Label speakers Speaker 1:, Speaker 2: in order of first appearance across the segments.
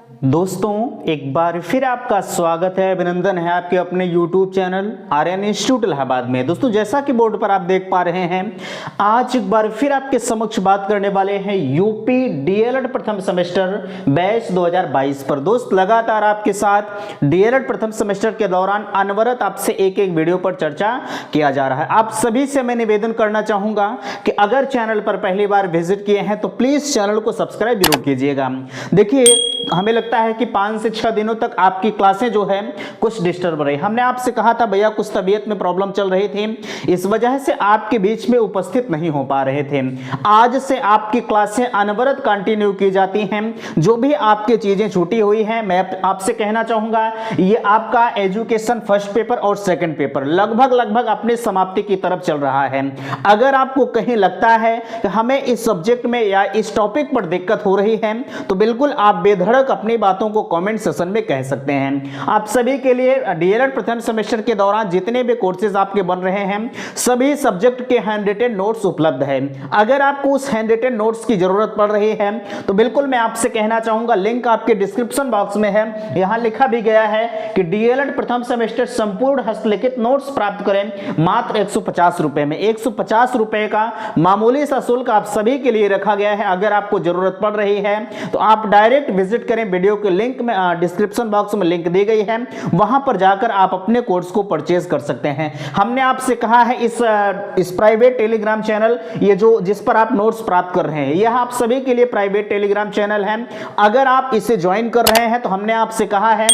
Speaker 1: दोस्तों एक बार फिर आपका स्वागत है, अभिनंदन है आपके अपने YouTube channel Aryan institute Allahabad में। दोस्तों जैसा कि बोर्ड पर आप देख पा रहे हैं, आज एक बार फिर आपके समक्ष बात करने वाले हैं यूपी डीएलएड प्रथम सेमेस्टर बैच 2022 पर। दोस्त लगातार आपके साथ डीएलएड प्रथम सेमेस्टर के दौरान अनवरत आपसे एक एक वीडियो पर चर्चा किया जा रहा है। आप सभी से मैं निवेदन करना चाहूंगा कि अगर चैनल पर पहली बार विजिट किए हैं तो प्लीज चैनल को सब्सक्राइब जरूर कीजिएगा। देखिए हमें लगता है कि 5 से 6 दिनों तक आपकी क्लासें जो है कुछ डिस्टर्ब रही। हमने आपसे कहा था भैया कुछ तबीयत में प्रॉब्लम चल रही थी, इस वजह से आपके बीच में उपस्थित नहीं हो पा रहे थे। आज से आपकी क्लासें अनवरत कंटिन्यू की जाती हैं। जो भी आपकी चीजें छूटी हुई हैं, मैं आपसे कहना चाहूंगा ये आपका एजुकेशन फर्स्ट पेपर और सेकंड पेपर लगभग अपने समाप्ति की तरफ चल रहा है। अगर आपको कहीं लगता है कि हमें इस सब्जेक्ट में या इस टॉपिक पर दिक्कत हो रही है तो बिल्कुल आप बेधड़क अपनी बातों को कमेंट सेक्शन में कह सकते हैं। आप सभी के लिए डीएलएड प्रथम सेमेस्टर के दौरान जितने भी कोर्सेज आपके बन रहे हैं सभी सब्जेक्ट के हैंड रिटन नोट्स उपलब्ध है। अगर आपको उस हैंड रिटन नोट्स की जरूरत पड़ रही है तो बिल्कुल मैं आपसे कहना चाहूंगा, लिंक आपके डिस्क्रिप्शन बॉक्स में है। यहां लिखा भी गया है कि डीएलएड प्रथम सेमेस्टर संपूर्ण हस्तलिखित नोट्स प्राप्त करें मात्र 150 रुपए में। 150 रुपए का मामूली सा शुल्क आप सभी के लिए रखा गया है। अगर आपको जरूरत पड़ रही है तो आप डायरेक्ट विजिट करें। वीडियो के लिंक में डिस्क्रिप्शन बॉक्स में लिंक दी गई है, वहां पर जाकर आप अपने कोर्स को परचेज कर सकते हैं। हमने आपसे कहा है इस प्राइवेट टेलीग्राम चैनल, ये जो जिस पर आप नोट्स प्राप्त कर रहे हैं, यह आप सभी के लिए प्राइवेट टेलीग्राम चैनल है। अगर आप इसे ज्वाइन कर रहे हैं तो हमने आपसे कहा है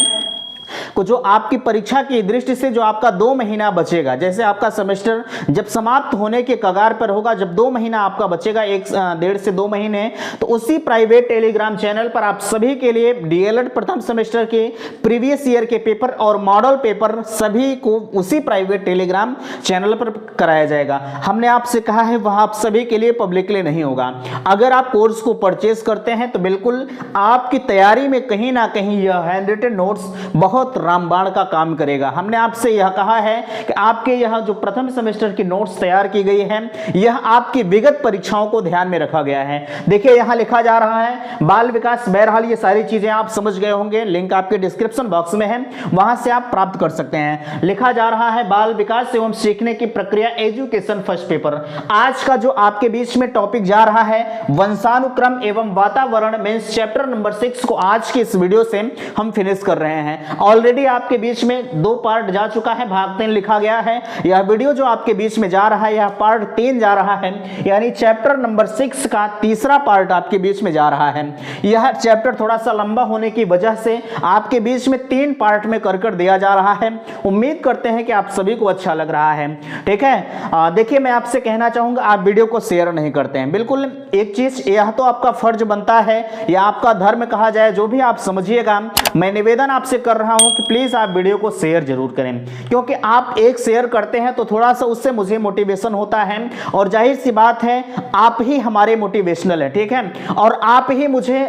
Speaker 1: को जो आपकी परीक्षा की दृष्टि से जो आपका 2 महीना बचेगा, जैसे आपका सेमेस्टर जब समाप्त होने के कगार पर होगा, जब 2 महीना आपका बचेगा, 1.5 से 2 महीने, तो उसी प्राइवेट टेलीग्राम चैनल पर आप सभी के लिए डीएलएड प्रथम सेमेस्टर के प्रीवियस ईयर के पेपर और मॉडल पेपर सभी को उसी प्राइवेट टेलीग्राम चैनल पर कराया जाएगा। हमने आपसे कहा है वह आप सभी के लिए पब्लिकली नहीं होगा। अगर आप कोर्स को परचेज करते हैं तो बिल्कुल आपकी तैयारी में कहीं ना कहीं यह हैंड रिटन नोट्स बहुत रामबाण का काम करेगा। हमने आपसे यह कहा है कि आपके यह जो प्रथम सेमेस्टर की नोट्स तैयार की गई है, यह आपकी विगत परीक्षाओं को ध्यान में रखा गया है। देखिए यहां लिखा जा रहा है बाल विकास, बहरहाल ये सारी चीजें आप समझ गए होंगे, लिंक आपके डिस्क्रिप्शन बॉक्स में है, वहां से आप प्राप्त कर सकते हैं। लिखा जा रहा है बाल विकास एवं सीखने की प्रक्रिया एजुकेशन फर्स्ट पेपर। आज का जो आपके बीच में टॉपिक जा रहा है वंशानुक्रम एवं वातावरण में चैप्टर नंबर 6 को आज की इस वीडियो से हम फिनिश कर रहे हैं। ऑलरेडी आपके बीच में 2 पार्ट जा चुका है, भाग 3 लिखा गया है। यह वीडियो जो आपके बीच में जा रहा है यह पार्ट 3 जा रहा है, यानी चैप्टर नंबर 6 का तीसरा पार्ट आपके बीच में जा रहा है। यह चैप्टर थोड़ा सा लंबा होने की वजह से आपके बीच में 3 पार्ट में कर दिया जा रहा है। उम्मीद करते हैं कि आप सभी को अच्छा लग रहा है। ठीक है, देखिए मैं आपसे कहना चाहूंगा आप वीडियो को शेयर नहीं करते हैं। बिल्कुल एक चीज यह तो आपका फर्ज बनता है या आपका धर्म कहा जाए, जो भी आप समझिएगा, मैं निवेदन आपसे कर रहा हूं कि प्लीज आप वीडियो को शेयर जरूर करें, क्योंकि आप एक शेयर करते हैं तो थोड़ा सा उससे मुझे मोटिवेशन होता है और जाहिर सी बात है आप ही हमारे मोटिवेशनल है। ठीक है, और आप ही मुझे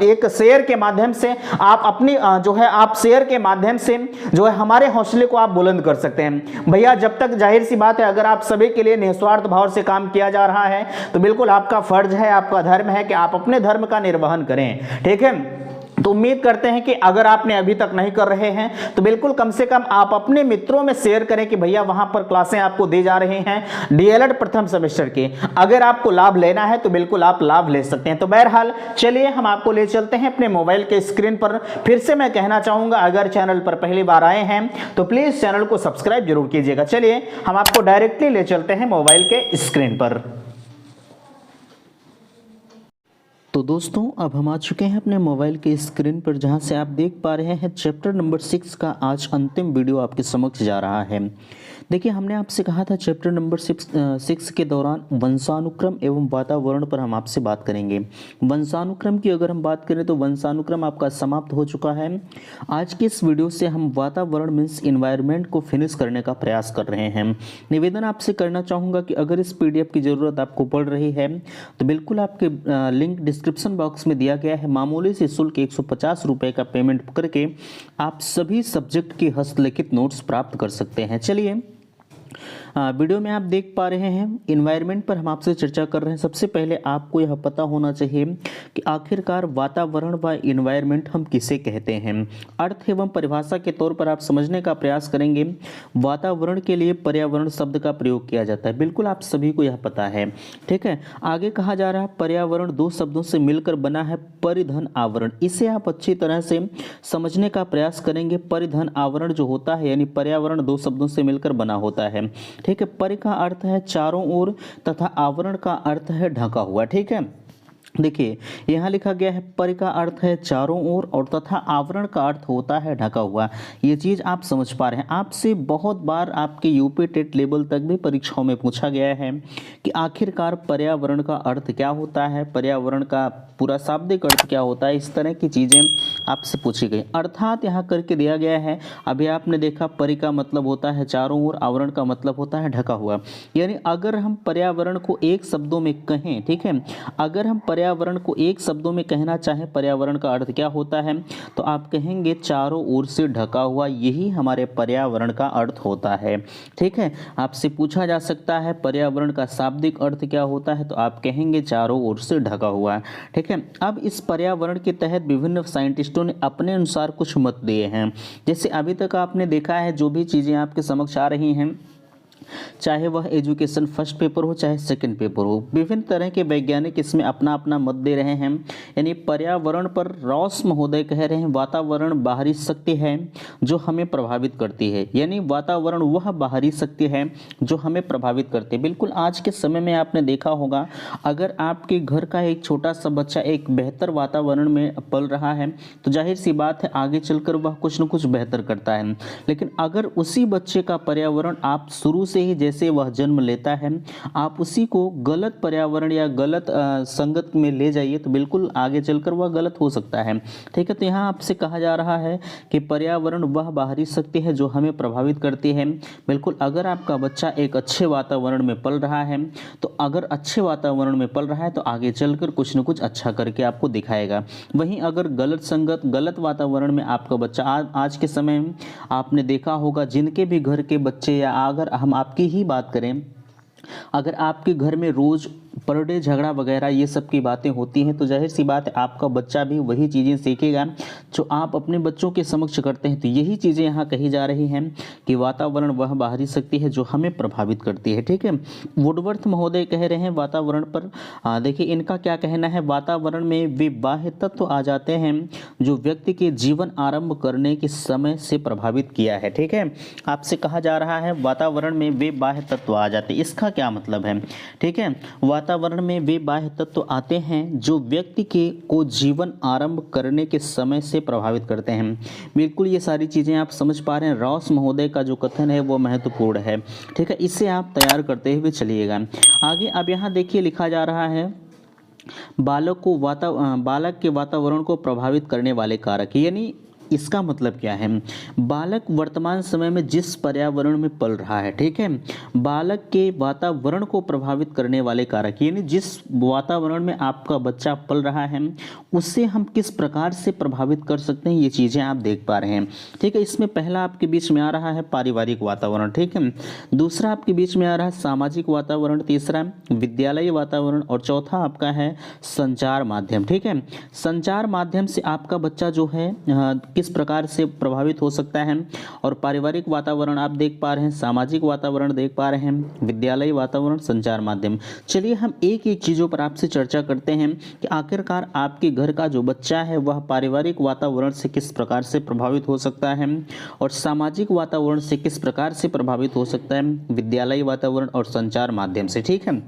Speaker 1: एक शेयर के माध्यम से आप अपनी जो है आप शेयर के माध्यम से जो है हमारे हौसले को आप बुलंद कर सकते हैं। भैया जब तक जाहिर सी बात है अगर आप सभी के लिए निस्वार्थ भाव से काम किया जा रहा है तो बिल्कुल आपका फर्ज है, आपका धर्म है कि आप अपने धर्म का निर्वहन करें। ठीक है, तो उम्मीद करते हैं कि अगर आपने अभी तक नहीं कर रहे हैं तो बिल्कुल कम से कम आप अपने मित्रों में शेयर करें कि भैया वहां पर क्लासें आपको दी जा रही हैं डीएलएड प्रथम सेमेस्टर की। अगर आपको लाभ लेना है तो बिल्कुल आप लाभ ले सकते हैं। तो बहरहाल चलिए हम आपको ले चलते हैं अपने मोबाइल के स्क्रीन पर। फिर से मैं कहना चाहूंगा अगर चैनल पर पहली बार आए हैं तो प्लीज चैनल को सब्सक्राइब जरूर कीजिएगा। चलिए हम आपको डायरेक्टली ले चलते हैं मोबाइल के स्क्रीन पर। तो दोस्तों अब हम आ चुके हैं अपने मोबाइल के स्क्रीन पर, जहां से आप देख पा रहे हैं चैप्टर नंबर 6 का आज अंतिम वीडियो आपके समक्ष जा रहा है। देखिए हमने आपसे कहा था चैप्टर नंबर 6 के दौरान वंशानुक्रम एवं वातावरण पर हम आपसे बात करेंगे। वंशानुक्रम की अगर हम बात करें तो वंशानुक्रम आपका समाप्त हो चुका है। आज की इस वीडियो से हम वातावरण मीन्स इन्वायरमेंट को फिनिश करने का प्रयास कर रहे हैं। निवेदन आपसे करना चाहूँगा कि अगर इस PDF की ज़रूरत आपको पड़ रही है तो बिल्कुल आपके लिंक डिस्क्रिप्शन बॉक्स में दिया गया है। मामूली से शुल्क 150 रुपये का पेमेंट करके आप सभी सब्जेक्ट के हस्तलिखित नोट्स प्राप्त कर सकते हैं। चलिए वीडियो में आप देख पा रहे हैं इन्वायरमेंट पर हम आपसे चर्चा कर रहे हैं। सबसे पहले आपको यह पता होना चाहिए कि आखिरकार वातावरण व इन्वायरमेंट हम किसे कहते हैं। अर्थ एवं परिभाषा के तौर पर आप समझने का प्रयास करेंगे। वातावरण के लिए पर्यावरण शब्द का प्रयोग किया जाता है, बिल्कुल आप सभी को यह पता है, ठीक है। आगे कहा जा रहा है पर्यावरण दो शब्दों से मिलकर बना है, परिधन आवरण। इसे आप अच्छी तरह से समझने का प्रयास करेंगे। परिधन आवरण जो होता है यानी पर्यावरण दो शब्दों से मिलकर बना होता है, ठीक है। परि का अर्थ है चारों ओर तथा आवरण का अर्थ है ढका हुआ, ठीक है। देखिए यहाँ लिखा गया है परि का अर्थ है चारों ओर और तथा आवरण का अर्थ होता है ढका हुआ। ये चीज़ आप समझ पा रहे हैं। आपसे बहुत बार आपके यूपी टेट लेवल तक भी परीक्षाओं में पूछा गया है कि आखिरकार पर्यावरण का अर्थ क्या होता है, पर्यावरण का पूरा शाब्दिक अर्थ क्या होता है। इस तरह की चीज़ें आपसे पूछी गई, अर्थात यहाँ करके दिया गया है। अभी आपने देखा परि का मतलब होता है चारों ओर, आवरण का मतलब होता है ढका हुआ। यानी अगर हम पर्यावरण को एक शब्दों में कहें, ठीक है, अगर हम पर्यावरण को एक शब्दों में कहना चाहें पर्यावरण का अर्थ क्या होता है, तो आप कहेंगे चारों ओर से ढका हुआ। यही हमारे पर्यावरण का अर्थ होता है, ठीक है। आपसे पूछा जा सकता है पर्यावरण का शाब्दिक अर्थ क्या होता है, तो आप कहेंगे चारों ओर से ढका हुआ, ठीक है। अब इस पर्यावरण के तहत विभिन्न साइंटिस्टों ने अपने अनुसार कुछ मत दिए हैं। जैसे अभी तक आपने देखा है जो भी चीज़ें आपके समक्ष आ रही हैं, चाहे वह एजुकेशन फर्स्ट पेपर हो चाहे सेकंड पेपर हो, विभिन्न तरह के वैज्ञानिक इसमें अपना अपना मत दे रहे हैं। यानी पर्यावरण पर रॉस महोदय कह रहे हैं वातावरण बाहरी शक्ति है जो हमें प्रभावित करती है। यानी वातावरण वह बाहरी शक्ति है जो हमें प्रभावित करती है। बिल्कुल आज के समय में आपने देखा होगा, अगर आपके घर का एक छोटा सा बच्चा एक बेहतर वातावरण में पल रहा है तो जाहिर सी बात है आगे चलकर वह कुछ न कुछ बेहतर करता है। लेकिन अगर उसी बच्चे का पर्यावरण आप शुरू से ही जैसे वह जन्म लेता है आप उसी को गलत पर्यावरण या गलत संगत में ले जाइए तो बिल्कुल आगे चलकर वह गलत हो सकता है, ठीक है। तो यहाँ आपसे कहा जा रहा है कि पर्यावरण वह बाहरी शक्ति है जो हमें प्रभावित करती है। बिल्कुल अगर आपका बच्चा एक अच्छे वातावरण में पल रहा है तो अगर अच्छे वातावरण में पल रहा है तो आगे चलकर कुछ न कुछ अच्छा करके आपको दिखाएगा। वहीं अगर गलत संगत गलत वातावरण में आपका बच्चा आज के समय में आपने देखा होगा जिनके भी घर के बच्चे, या अगर हम आपकी ही बात करें, अगर आपके घर में रोज पर डे झगड़ा वगैरह ये सब की बातें होती हैं तो जाहिर सी बात है आपका बच्चा भी वही चीज़ें सीखेगा जो आप अपने बच्चों के समक्ष करते हैं। तो यही चीज़ें यहाँ कही जा रही हैं कि वातावरण वह बाहरी शक्ति है जो हमें प्रभावित करती है, ठीक है। वुडवर्थ महोदय कह रहे हैं वातावरण पर, देखिए इनका क्या कहना है, वातावरण में वे बाह्य तत्व आ जाते हैं जो व्यक्ति के जीवन आरंभ करने के समय से प्रभावित किया है, ठीक है। आपसे कहा जा रहा है वातावरण में वे बाह्य तत्व आ जाते हैं। इसका क्या मतलब है, ठीक है। वातावरण में वे बाह्य तत्व आते हैं जो व्यक्ति को जीवन आरंभ करने के समय से प्रभावित करते हैं। बिल्कुल ये सारी चीज़ें आप समझ पा रहे हैं। रॉस महोदय का जो कथन है वो महत्वपूर्ण है, ठीक है। इससे आप तैयार करते हुए चलिएगा आगे। अब यहाँ देखिए लिखा जा रहा है बालक के वातावरण को प्रभावित करने वाले कारक। यानी इसका मतलब क्या है, बालक वर्तमान समय में जिस पर्यावरण में पल रहा है, ठीक है, बालक के वातावरण को प्रभावित करने वाले कारक, यानी जिस वातावरण में आपका बच्चा पल रहा है उससे हम किस प्रकार से प्रभावित कर सकते हैं, ये चीज़ें आप देख पा रहे हैं, ठीक है। इसमें पहला आपके बीच में आ रहा है पारिवारिक वातावरण, ठीक है। दूसरा आपके बीच में आ रहा है सामाजिक वातावरण, तीसरा विद्यालयी वातावरण और चौथा आपका है संचार माध्यम, ठीक है। संचार माध्यम से आपका बच्चा जो है किस प्रकार से प्रभावित हो सकता है। और पारिवारिक वातावरण आप देख पा रहे हैं, सामाजिक वातावरण देख पा रहे हैं, विद्यालयी वातावरण, संचार माध्यम। चलिए हम एक एक चीज़ों पर आपसे चर्चा करते हैं कि आखिरकार आपके घर का जो बच्चा है वह पारिवारिक वातावरण से किस प्रकार से प्रभावित हो सकता है और सामाजिक वातावरण से किस प्रकार से प्रभावित हो सकता है, विद्यालयी वातावरण और संचार माध्यम से, ठीक है।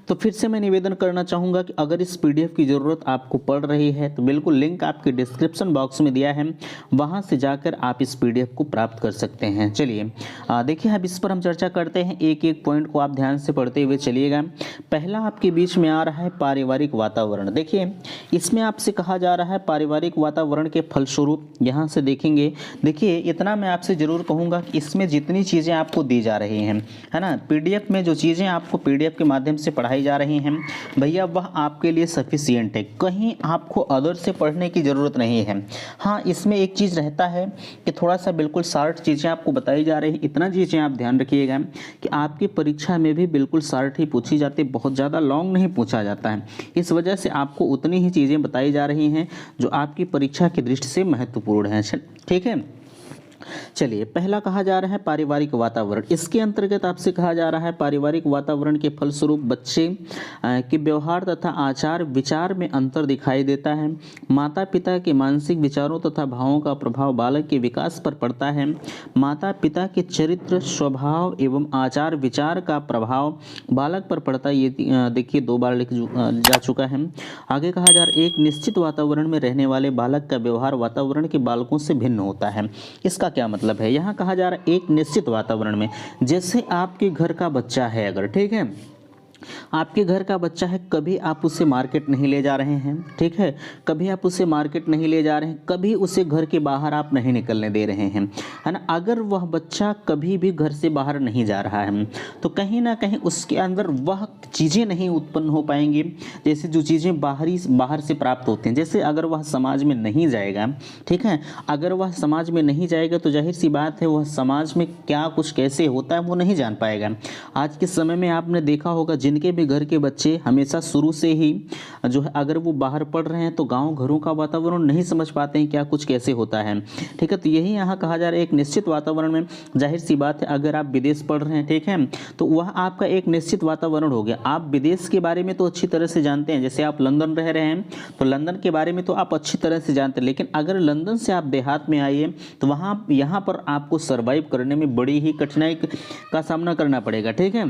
Speaker 1: तो फिर से मैं निवेदन करना चाहूँगा कि अगर इस पीडीएफ की ज़रूरत आपको पड़ रही है तो बिल्कुल लिंक आपके डिस्क्रिप्शन बॉक्स में दिया है, वहाँ से जाकर आप इस पीडीएफ को प्राप्त कर सकते हैं। चलिए देखिए अब इस पर हम चर्चा करते हैं, एक एक पॉइंट को आप ध्यान से पढ़ते हुए चलिएगा। पहला आपके बीच में आ रहा है पारिवारिक वातावरण। देखिए इसमें आपसे कहा जा रहा है पारिवारिक वातावरण के फलस्वरूप, यहाँ से देखेंगे, देखिए इतना मैं आपसे ज़रूर कहूँगा कि इसमें जितनी चीज़ें आपको दी जा रही हैं, है ना, पीडीएफ में जो चीज़ें आपको पीडीएफ के माध्यम से से पढ़ाई जा रही हैं भैया वह आपके लिए सफिशिएंट है, कहीं आपको अदर से पढ़ने की ज़रूरत नहीं है। हाँ, इसमें एक चीज़ रहता है कि थोड़ा सा बिल्कुल शार्ट चीज़ें आपको बताई जा रही हैं, इतना चीज़ें आप ध्यान रखिएगा कि आपकी परीक्षा में भी बिल्कुल शार्ट ही पूछी जाती है, बहुत ज़्यादा लॉन्ग नहीं पूछा जाता है। इस वजह से आपको उतनी ही चीज़ें बताई जा रही हैं जो आपकी परीक्षा की दृष्टि से महत्वपूर्ण है। ठीक है, चलिए पहला कहा जा रहा है पारिवारिक वातावरण। इसके अंतर्गत आपसे कहा जा रहा है पारिवारिक वातावरण के फलस्वरूप बच्चे के व्यवहार तथा आचार विचार में अंतर दिखाई देता है। माता पिता के मानसिक विचारों तथा भावों का प्रभाव बालक के विकास पर पड़ता है। माता पिता के चरित्र स्वभाव एवं आचार विचार का प्रभाव बालक पर पड़ता है। ये देखिए 2 बार लिख जा चुका है। आगे कहा जा रहा है एक निश्चित वातावरण में रहने वाले बालक का व्यवहार वातावरण के बालकों से भिन्न होता है। इसका क्या मतलब है? यहाँ कहा जा रहा है एक निश्चित वातावरण में, जैसे आपके घर का बच्चा है अगर, ठीक है, आपके घर का बच्चा है, कभी आप उसे मार्केट नहीं ले जा रहे हैं, ठीक है, कभी आप उसे मार्केट नहीं ले जा रहे हैं, कभी उसे घर के बाहर आप नहीं निकलने दे रहे हैं, है ना। अगर वह बच्चा कभी भी घर से बाहर नहीं जा रहा है तो कहीं ना कहीं उसके अंदर वह चीज़ें नहीं उत्पन्न हो पाएंगी, जैसे जो चीज़ें बाहर से प्राप्त होती हैं। जैसे अगर वह समाज में नहीं जाएगा, ठीक है, अगर वह समाज में नहीं जाएगा तो जाहिर सी बात है वह समाज में क्या कुछ कैसे होता है वो नहीं जान पाएगा। आज के समय में आपने देखा होगा जिनके भी घर के बच्चे हमेशा शुरू से ही जो है अगर वो बाहर पढ़ रहे हैं तो गांव घरों का वातावरण नहीं समझ पाते हैं क्या कुछ कैसे होता है, ठीक है। तो यही यहाँ कहा जा रहा है एक निश्चित वातावरण में, जाहिर सी बात है अगर आप विदेश पढ़ रहे हैं, ठीक है, तो वह आपका एक निश्चित वातावरण हो गया। आप विदेश के बारे में तो अच्छी तरह से जानते हैं, जैसे आप लंदन रह रहे हैं तो लंदन के बारे में तो आप अच्छी तरह से जानते हैं, लेकिन अगर लंदन से आप देहात में आइए तो वहाँ यहाँ पर आपको सर्वाइव करने में बड़ी ही कठिनाई का सामना करना पड़ेगा, ठीक है।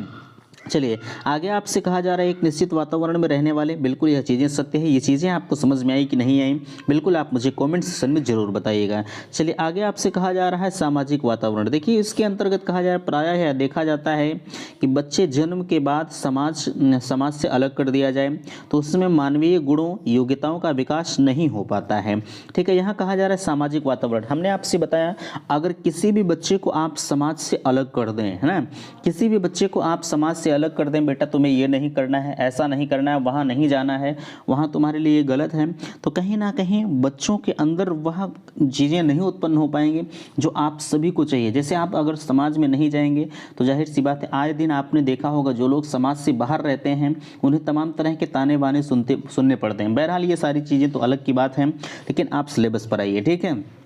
Speaker 1: चलिए आगे आपसे कहा जा रहा है एक निश्चित वातावरण में रहने वाले, बिल्कुल यह चीज़ें सत्य है। ये चीज़ें आपको समझ में आई कि नहीं आई, बिल्कुल आप मुझे कमेंट सेक्शन में जरूर बताइएगा। चलिए आगे आपसे कहा जा रहा है सामाजिक वातावरण। देखिए इसके अंतर्गत कहा जा रहा है प्रायः यह देखा जाता है कि बच्चे जन्म के बाद समाज से अलग कर दिया जाए तो उसमें मानवीय गुणों योग्यताओं का विकास नहीं हो पाता है, ठीक है। यहाँ कहा जा रहा है सामाजिक वातावरण। हमने आपसे बताया अगर किसी भी बच्चे को आप समाज से अलग कर दें, है ना, किसी भी बच्चे को आप समाज से अलग कर दें, बेटा तुम्हें ये नहीं करना है, ऐसा नहीं करना है, वहाँ नहीं जाना है, वहाँ तुम्हारे लिए गलत है, तो कहीं ना कहीं बच्चों के अंदर वह चीज़ें नहीं उत्पन्न हो पाएंगी जो आप सभी को चाहिए। जैसे आप अगर समाज में नहीं जाएंगे तो जाहिर सी बात है आए दिन आपने देखा होगा जो लोग समाज से बाहर रहते हैं उन्हें तमाम तरह के ताने बाने सुनने पड़ते हैं। बहरहाल ये सारी चीज़ें तो अलग की बात है, लेकिन आप सिलेबस पर आइए, ठीक है।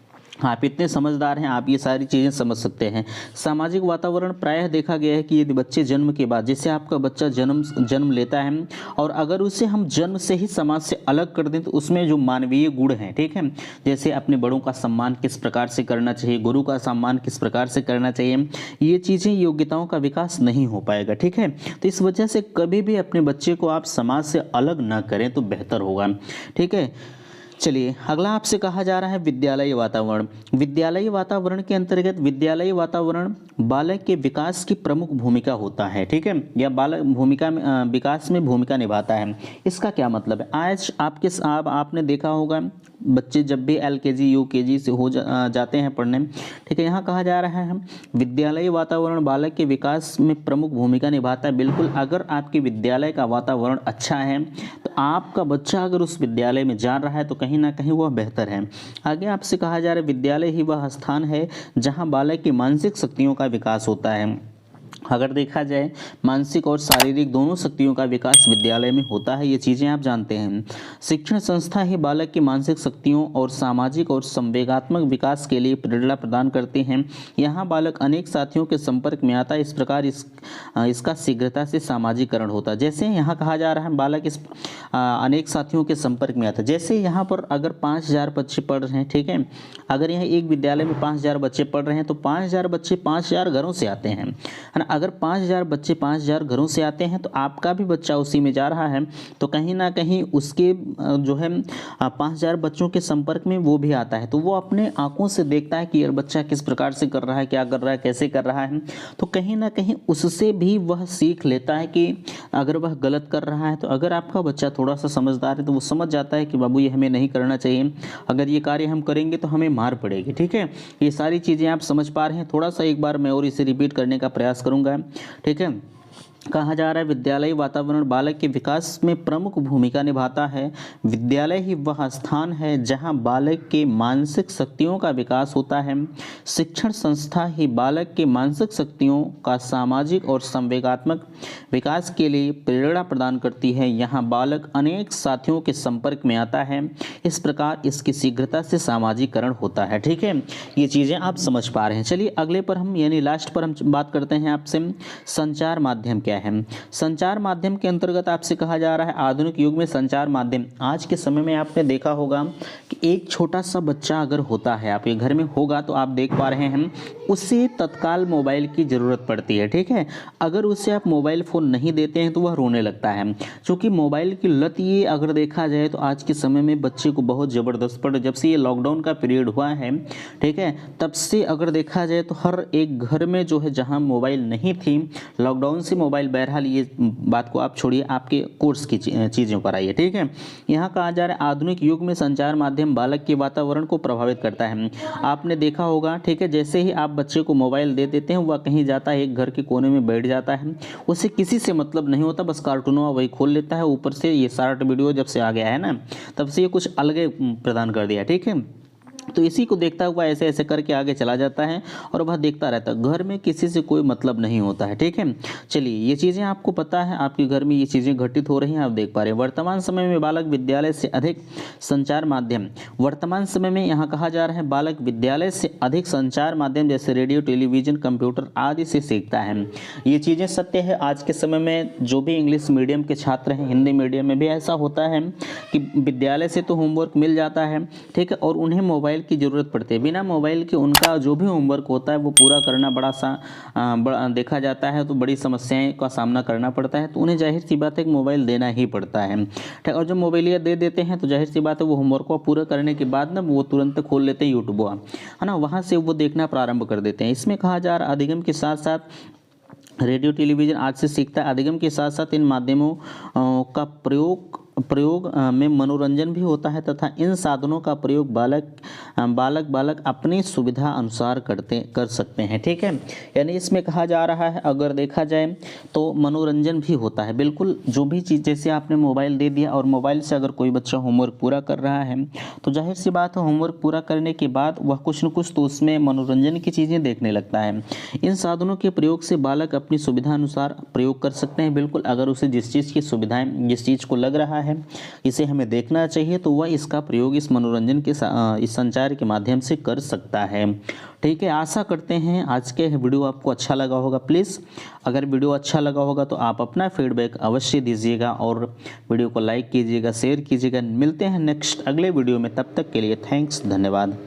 Speaker 1: आप इतने समझदार हैं, आप ये सारी चीज़ें समझ सकते हैं। सामाजिक वातावरण प्रायः देखा गया है कि यदि बच्चे जन्म के बाद, जैसे आपका बच्चा जन्म लेता है और अगर उसे हम जन्म से ही समाज से अलग कर दें तो उसमें जो मानवीय गुण हैं, ठीक है, जैसे अपने बड़ों का सम्मान किस प्रकार से करना चाहिए, गुरु का सम्मान किस प्रकार से करना चाहिए, ये चीज़ें योग्यताओं का विकास नहीं हो पाएगा, ठीक है। तो इस वजह से कभी भी अपने बच्चे को आप समाज से अलग ना करें तो बेहतर होगा, ठीक है। चलिए अगला आपसे कहा जा रहा है विद्यालयी वातावरण। विद्यालयी वातावरण के अंतर्गत विद्यालयी वातावरण बालक के विकास की प्रमुख भूमिका होता है, ठीक है, या बालक विकास में भूमिका निभाता है। इसका क्या मतलब है? आज आपने देखा होगा बच्चे जब भी LKG UKG से जाते हैं पढ़ने, ठीक है, यहाँ कहा जा रहा है विद्यालयी वातावरण बालक के विकास में प्रमुख भूमिका निभाता है। बिल्कुल, अगर आपके विद्यालय का वातावरण अच्छा है तो आपका बच्चा अगर उस विद्यालय में जा रहा है तो कहीं ना कहीं वह बेहतर है। आगे आपसे कहा जा रहा है विद्यालय ही वह स्थान है जहाँ बालक की मानसिक शक्तियों का विकास होता है। अगर देखा जाए मानसिक और शारीरिक दोनों शक्तियों का विकास विद्यालय में होता है, ये चीज़ें आप जानते हैं। शिक्षण संस्था ही बालक की मानसिक शक्तियों और सामाजिक और संवेगात्मक विकास के लिए प्रेरणा प्रदान करते हैं। यहाँ बालक अनेक साथियों के संपर्क में आता है, इस प्रकार इसका शीघ्रता से सामाजिकरण होता है। जैसे यहाँ कहा जा रहा है बालक अनेक साथियों के संपर्क में आता है। जैसे यहाँ पर अगर 5000 बच्चे पढ़ रहे हैं, ठीक है, अगर यहाँ एक विद्यालय में 5000 बच्चे पढ़ रहे हैं तो 5000 बच्चे 5000 घरों से आते हैं, है ना। अगर 5000 बच्चे 5000 घरों से आते हैं तो आपका भी बच्चा उसी में जा रहा है तो कहीं ना कहीं उसके जो है 5000 बच्चों के संपर्क में वो भी आता है, तो वो अपने आंखों से देखता है कि यार बच्चा किस प्रकार से कर रहा है, क्या कर रहा है, कैसे कर रहा है, तो कहीं ना कहीं उससे भी वह सीख लेता है कि अगर वह गलत कर रहा है तो अगर आपका बच्चा थोड़ा सा समझदार है तो वो समझ जाता है कि बाबू ये हमें नहीं करना चाहिए, अगर ये कार्य हम करेंगे तो हमें मार पड़ेगी, ठीक है। ये सारी चीज़ें आप समझ पा रहे हैं। थोड़ा सा एक बार मैं और इसे रिपीट करने का प्रयास करूँगा, ठीक है। कहा जा रहा है विद्यालयी वातावरण बालक के विकास में प्रमुख भूमिका निभाता है। विद्यालय ही वह स्थान है जहां बालक के मानसिक शक्तियों का विकास होता है। शिक्षण संस्था ही बालक के मानसिक शक्तियों का सामाजिक और संवेगात्मक विकास के लिए प्रेरणा प्रदान करती है। यहाँ बालक अनेक साथियों के संपर्क में आता है, इस प्रकार इसकी शीघ्रता से सामाजिकरण होता है। ठीक है, ये चीज़ें आप समझ पा रहे हैं। चलिए अगले पर हम यानी लास्ट पर हम बात करते हैं आपसे संचार माध्यम क्या है। संचार माध्यम के अंतर्गत आपसे कहा जा रहा है आधुनिक युग में संचार माध्यम। आज के समय में आपने देखा होगा कि एक छोटा सा बच्चा अगर होता है आपके घर में होगा तो आप देख पा रहे हैं उसे तत्काल मोबाइल की ज़रूरत पड़ती है। ठीक है, अगर उसे आप मोबाइल फ़ोन नहीं देते हैं तो वह रोने लगता है। क्योंकि मोबाइल की लत ये अगर देखा जाए तो आज के समय में बच्चे को बहुत ज़बरदस्त पड़, जब से ये लॉकडाउन का पीरियड हुआ है, ठीक है, तब से अगर देखा जाए तो हर एक घर में जो है जहाँ मोबाइल नहीं थी, लॉकडाउन से मोबाइल, बहरहाल ये बात को आप छोड़िए, आपके कोर्स की चीज़ों पर आइए। ठीक है, यहाँ कहा जा रहा है आधुनिक युग में संचार माध्यम बालक के वातावरण को प्रभावित करता है। आपने देखा होगा, ठीक है, जैसे ही आप बच्चे को मोबाइल दे देते हैं वह कहीं जाता है, एक घर के कोने में बैठ जाता है, उसे किसी से मतलब नहीं होता, बस कार्टूनों वही खोल लेता है। ऊपर से ये शॉर्ट वीडियो जब से आ गया है ना, तब से ये कुछ अलग प्रदान कर दिया। ठीक है, तो इसी को देखता हुआ ऐसे ऐसे करके आगे चला जाता है और वह देखता रहता है, घर में किसी से कोई मतलब नहीं होता है। ठीक है, चलिए ये चीज़ें आपको पता है, आपके घर में ये चीज़ें घटित हो रही हैं, आप देख पा रहे हैं। वर्तमान समय में बालक विद्यालय से अधिक संचार माध्यम, वर्तमान समय में यहाँ कहा जा रहा है बालक विद्यालय से अधिक संचार माध्यम जैसे रेडियो, टेलीविज़न, कंप्यूटर आदि से सीखता है। ये चीज़ें सत्य है। आज के समय में जो भी इंग्लिश मीडियम के छात्र हैं, हिंदी मीडियम में भी ऐसा होता है कि विद्यालय से तो होमवर्क मिल जाता है, ठीक है, और उन्हें मोबाइल की ज़रूरत पड़ती है। बिना मोबाइल के उनका जो भी होमवर्क होता है वो पूरा करना बड़ा सा देखा जाता है तो बड़ी समस्याएं का सामना करना पड़ता है। तो उन्हें जाहिर सी बात है कि मोबाइल देना ही पड़ता है, ठीक। और जब मोबाइल दे देते हैं तो जाहिर सी बात है वो होमवर्क को पूरा करने के बाद ना वो तुरंत खोल लेते हैं यूट्यूब, है ना, वहाँ से वो देखना प्रारंभ कर देते हैं। इसमें कहा जा रहा है अधिगम के साथ साथ रेडियो, टेलीविज़न आज से सीखता है। अधिगम के साथ साथ इन माध्यमों का प्रयोग में मनोरंजन भी होता है तथा इन साधनों का प्रयोग बालक अपनी सुविधा अनुसार कर सकते हैं। ठीक है, यानी इसमें कहा जा रहा है अगर देखा जाए तो मनोरंजन भी होता है। बिल्कुल, जो भी चीज़, जैसे आपने मोबाइल दे दिया और मोबाइल से अगर कोई बच्चा होमवर्क पूरा कर रहा है तो जाहिर सी बात है होमवर्क पूरा करने के बाद वह कुछ न कुछ तो उसमें मनोरंजन की चीज़ें देखने लगता है। इन साधनों के प्रयोग से बालक अपनी सुविधा अनुसार प्रयोग कर सकते हैं। बिल्कुल, अगर उसे जिस चीज़ की सुविधाएं, जिस चीज़ को लग रहा है इसे हमें देखना चाहिए तो वह इसका प्रयोग इस मनोरंजन के इस संचार के माध्यम से कर सकता है। ठीक है, आशा करते हैं आज के वीडियो आपको अच्छा लगा होगा। प्लीज़ अगर वीडियो अच्छा लगा होगा तो आप अपना फीडबैक अवश्य दीजिएगा और वीडियो को लाइक कीजिएगा, शेयर कीजिएगा। मिलते हैं नेक्स्ट अगले वीडियो में, तब तक के लिए थैंक्स, धन्यवाद।